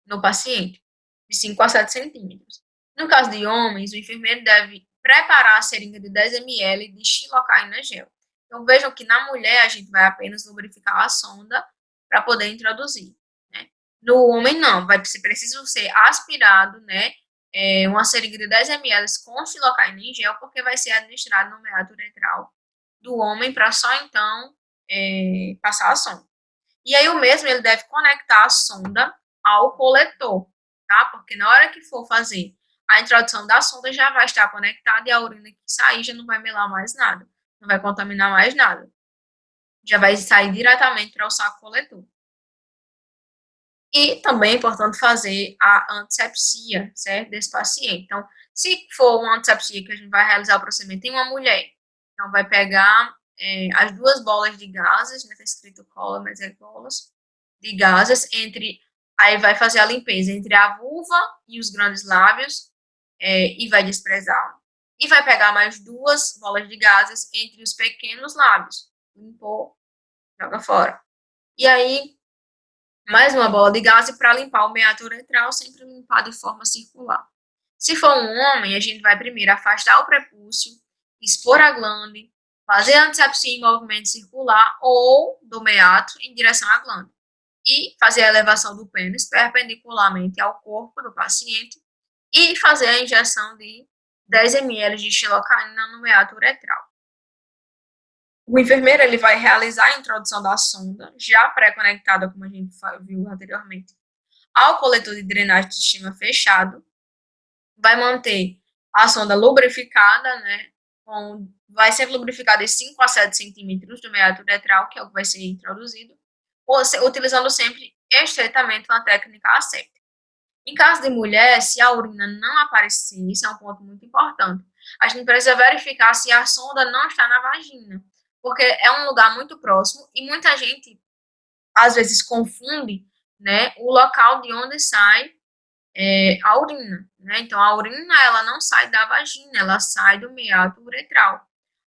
no paciente, de 5 a 7 centímetros. No caso de homens, o enfermeiro deve preparar a seringa de 10 ml de xilocaína gel. Então, vejam que na mulher a gente vai apenas lubrificar a sonda para poder introduzir, né? No homem, não, vai ser preciso ser aspirado, né? Uma seringa de 10 ml com xilocaína em gel, porque vai ser administrado no meato uretral do homem para só então passar a sonda. E aí o mesmo ele deve conectar a sonda ao coletor, tá? Porque na hora que for fazer a introdução da sonda já vai estar conectada e a urina que sair já não vai melar mais nada, não vai contaminar mais nada. Já vai sair diretamente para o saco coletor. E também é importante fazer a antisepsia, certo? Desse paciente. Então, se for uma antisepsia que a gente vai realizar o procedimento em uma mulher, então vai pegar as duas bolas de gases, né? Tá escrito cola, mas é bolas de gases, aí vai fazer a limpeza entre a vulva e os grandes lábios, e vai desprezar. E vai pegar mais duas bolas de gases entre os pequenos lábios. Limpou, joga fora. E aí, mais uma bola de gaze para limpar o meato uretral, sempre limpar de forma circular. Se for um homem, a gente vai primeiro afastar o prepúcio, expor a glande, fazer a antisepsia em movimento circular ou do meato em direção à glande e fazer a elevação do pênis perpendicularmente ao corpo do paciente e fazer a injeção 10 ml de xilocaína no meato uretral. O enfermeiro ele vai realizar a introdução da sonda, já pré-conectada, como a gente viu anteriormente, ao coletor de drenagem do sistema fechado, vai manter a sonda lubrificada, né, vai ser lubrificada de 5 a 7 centímetros do meato uretral, que é o que vai ser introduzido, utilizando sempre estreitamente uma técnica asséptica. Em caso de mulher, se a urina não aparecer, isso é um ponto muito importante, a gente precisa verificar se a sonda não está na vagina, porque é um lugar muito próximo e muita gente, às vezes, confunde, né, o local de onde sai a urina, né? Então, a urina, ela não sai da vagina, ela sai do meato uretral.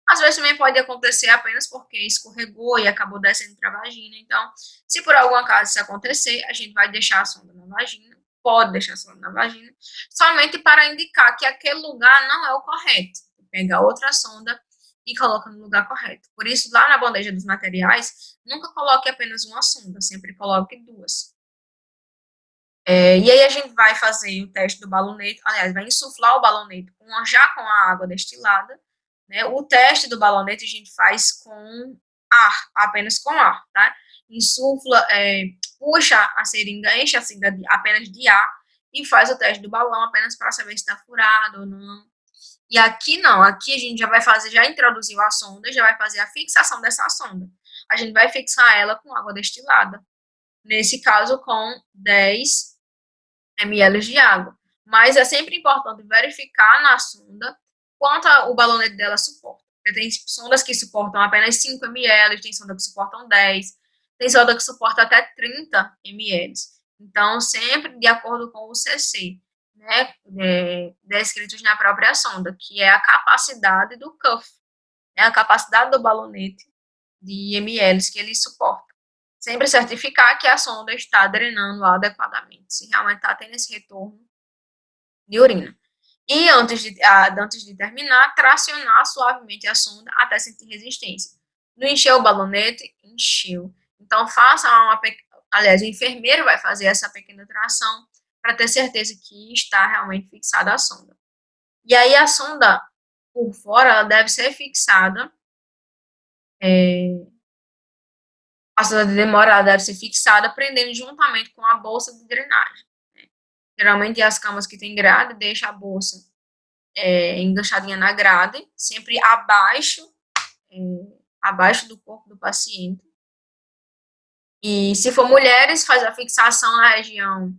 Às vezes também pode acontecer apenas porque escorregou e acabou descendo para a vagina. Então, se por algum acaso isso acontecer, a gente vai deixar a sonda na vagina, pode deixar a sonda na vagina, somente para indicar que aquele lugar não é o correto. Pega outra sonda e coloca no lugar correto. Por isso, lá na bandeja dos materiais, nunca coloque apenas uma sonda, sempre coloque duas. E aí a gente vai fazer o teste do balonete, aliás, vai insuflar o balonete já com a água destilada, né? O teste do balonete a gente faz com ar, apenas com ar, tá? Insufla, puxa a seringa, enche a seringa apenas de ar e faz o teste do balão apenas para saber se está furado ou não. E aqui não, aqui a gente já introduziu a sonda, já vai fazer a fixação dessa sonda. A gente vai fixar ela com água destilada, nesse caso com 10 ml de água. Mas é sempre importante verificar na sonda quanto o balonete dela suporta. Porque tem sondas que suportam apenas 5 ml, tem sonda que suportam 10, tem sonda que suporta até 30 ml. Então, sempre de acordo com o CC, né, descritos na própria sonda, que é a capacidade do cuff, né, a capacidade do balonete de ml que ele suporta. Sempre certificar que a sonda está drenando adequadamente, se realmente está tendo esse retorno de urina. E antes de terminar, tracionar suavemente a sonda até sentir resistência. Não encheu o balonete? Encheu. Então, aliás, o enfermeiro vai fazer essa pequena tração para ter certeza que está realmente fixada a sonda. E aí, a sonda, por fora, ela deve ser fixada a sonda de demora deve ser fixada prendendo juntamente com a bolsa de drenagem. Né? Geralmente, as camas que têm grade deixam a bolsa enganchadinha na grade, sempre abaixo do corpo do paciente. E se for mulheres, faz a fixação na região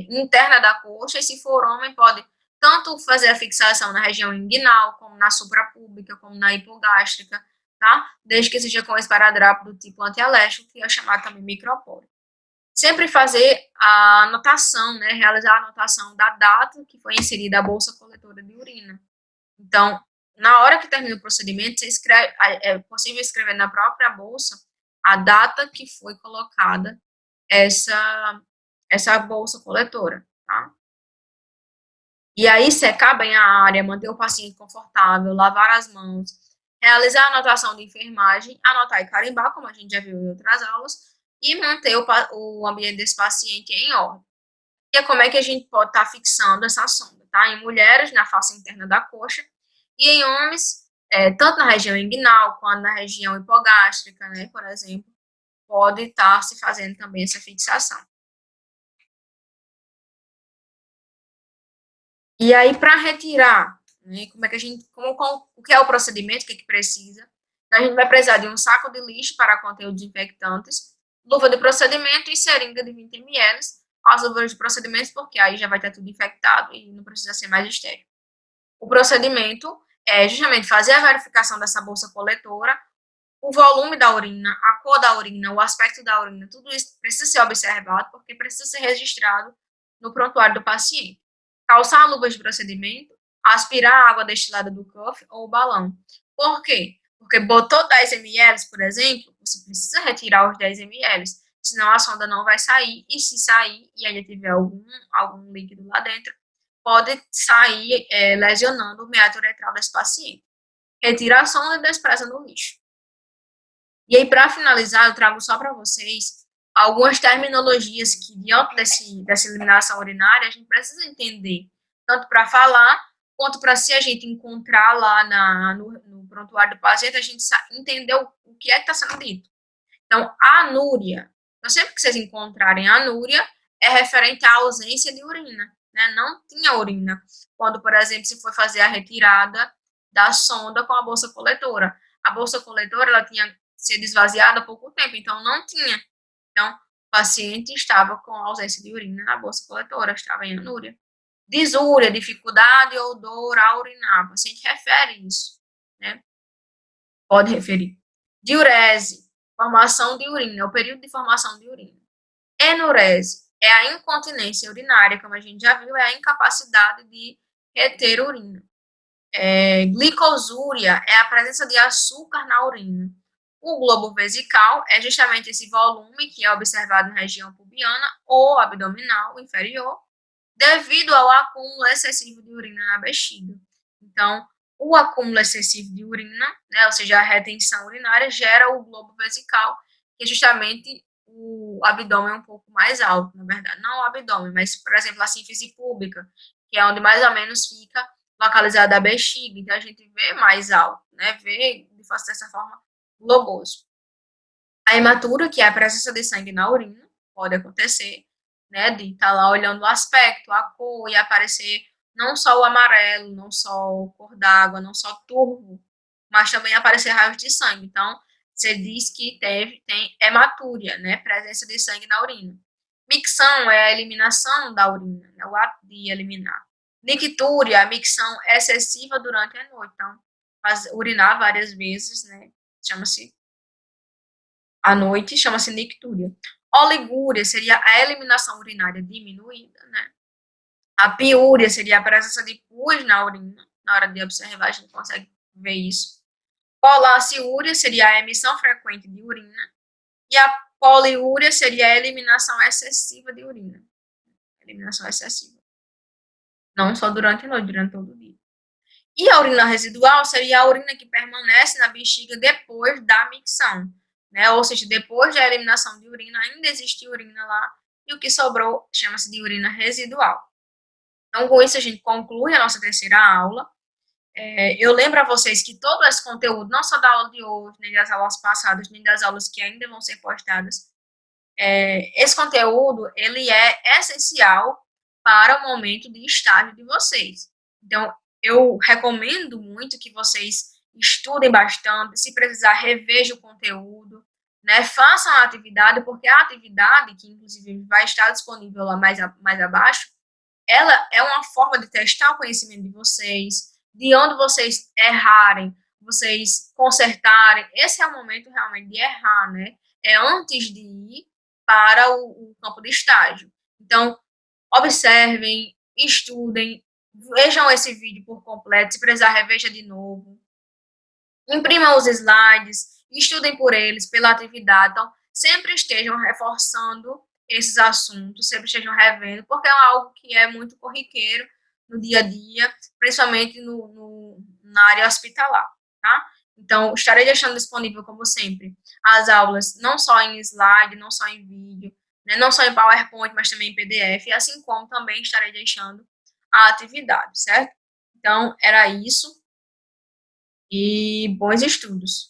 interna da coxa, e se for homem, pode tanto fazer a fixação na região inguinal, como na suprapúbica, como na hipogástrica, tá? Desde que seja com esparadrapo do tipo antialérgico, que é chamado também micropólio. Sempre fazer a anotação, né? Realizar a anotação da data que foi inserida a bolsa coletora de urina. Então, na hora que termina o procedimento, é possível escrever na própria bolsa a data que foi colocada essa bolsa coletora, tá? E aí, secar bem a área, manter o paciente confortável, lavar as mãos, realizar a anotação de enfermagem, anotar e carimbar, como a gente já viu em outras aulas, e manter o ambiente desse paciente em ordem. E é como é que a gente pode estar fixando essa sonda, tá? Em mulheres, na face interna da coxa, e em homens, tanto na região inguinal, quanto na região hipogástrica, né, por exemplo, pode estar se fazendo também essa fixação. E aí, para retirar, né, o que é o procedimento, o que precisa? A gente vai precisar de um saco de lixo para conter os desinfectantes, luva de procedimento e seringa de 20 ml, as luvas de procedimento, porque aí já vai estar tudo infectado e não precisa ser mais estéril. O procedimento é justamente fazer a verificação dessa bolsa coletora, o volume da urina, a cor da urina, o aspecto da urina, tudo isso precisa ser observado, porque precisa ser registrado no prontuário do paciente. Calçar luvas de procedimento, aspirar a água destilada do cuff ou balão. Por quê? Porque botou 10 ml, por exemplo, você precisa retirar os 10 ml, senão a sonda não vai sair, e se sair e ainda tiver algum líquido lá dentro, pode sair lesionando o meato uretral desse paciente. Retira a sonda e despreza no lixo. E aí, para finalizar, eu trago só para vocês algumas terminologias que, diante dessa eliminação urinária, a gente precisa entender, tanto para falar quanto para se a gente encontrar lá no prontuário do paciente, a gente entender o que é que está sendo dito. Então, a anúria, então, sempre que vocês encontrarem anúria, é referente à ausência de urina, né? Não tinha urina. Quando, por exemplo, se foi fazer a retirada da sonda com a bolsa coletora. A bolsa coletora, ela tinha sido esvaziada há pouco tempo, então não tinha. Então, o paciente estava com ausência de urina na bolsa coletora, estava em anúria. Disúria, dificuldade ou dor ao urinar. O paciente refere isso, né? Pode referir. Diurese, formação de urina, o período de formação de urina. Enurese é a incontinência urinária, como a gente já viu, é a incapacidade de reter urina. Glicosúria é a presença de açúcar na urina. O globo vesical é justamente esse volume que é observado na região pubiana ou abdominal inferior, devido ao acúmulo excessivo de urina na bexiga. Então, o acúmulo excessivo de urina, né, ou seja, a retenção urinária, gera o globo vesical, que é justamente o abdômen um pouco mais alto, na verdade. Não o abdômen, mas, por exemplo, a sínfise pública, que é onde mais ou menos fica localizada a bexiga. Então, a gente vê mais alto, né, vê dessa forma globoso. A hematura, que é a presença de sangue na urina, pode acontecer, né, de estar lá olhando o aspecto, a cor, e aparecer não só o amarelo, não só o cor d'água, não só turvo, mas também aparecer raios de sangue. Então, você diz que tem hematúria, né, presença de sangue na urina. Micção é a eliminação da urina, né, o ato de eliminar. Nictúria, a micção excessiva durante a noite. Então, urinar várias vezes, né, chama-se à noite, chama-se nictúria. Oligúria seria a eliminação urinária diminuída, né? A piúria seria a presença de pus na urina. Na hora de observar, a gente consegue ver isso. Polaciúria seria a emissão frequente de urina. E a poliúria seria a eliminação excessiva de urina. Eliminação excessiva. Não só durante a noite, durante todo o dia. E a urina residual seria a urina que permanece na bexiga depois da micção, né? Ou seja, depois da eliminação de urina, ainda existe urina lá, e o que sobrou chama-se de urina residual. Então, com isso, a gente conclui a nossa terceira aula. Eu lembro a vocês que todo esse conteúdo, não só da aula de hoje, nem das aulas passadas, nem das aulas que ainda vão ser postadas, esse conteúdo, ele é essencial para o momento de estágio de vocês. Então, eu recomendo muito que vocês estudem bastante, se precisar, revejam o conteúdo, né? Façam a atividade, porque a atividade, que inclusive vai estar disponível lá mais abaixo, ela é uma forma de testar o conhecimento de vocês, de onde vocês errarem, vocês consertarem. Esse é o momento realmente de errar, né? É antes de ir para o campo de estágio. Então, observem, estudem, vejam esse vídeo por completo, se precisar, reveja de novo. Imprimam os slides, estudem por eles, pela atividade. Então, sempre estejam reforçando esses assuntos, sempre estejam revendo, porque é algo que é muito corriqueiro no dia a dia, principalmente na área hospitalar, tá? Então, estarei deixando disponível, como sempre, as aulas, não só em slide, não só em vídeo, né, não só em PowerPoint, mas também em PDF, assim como também estarei deixando a atividade, certo? Então, era isso e bons estudos.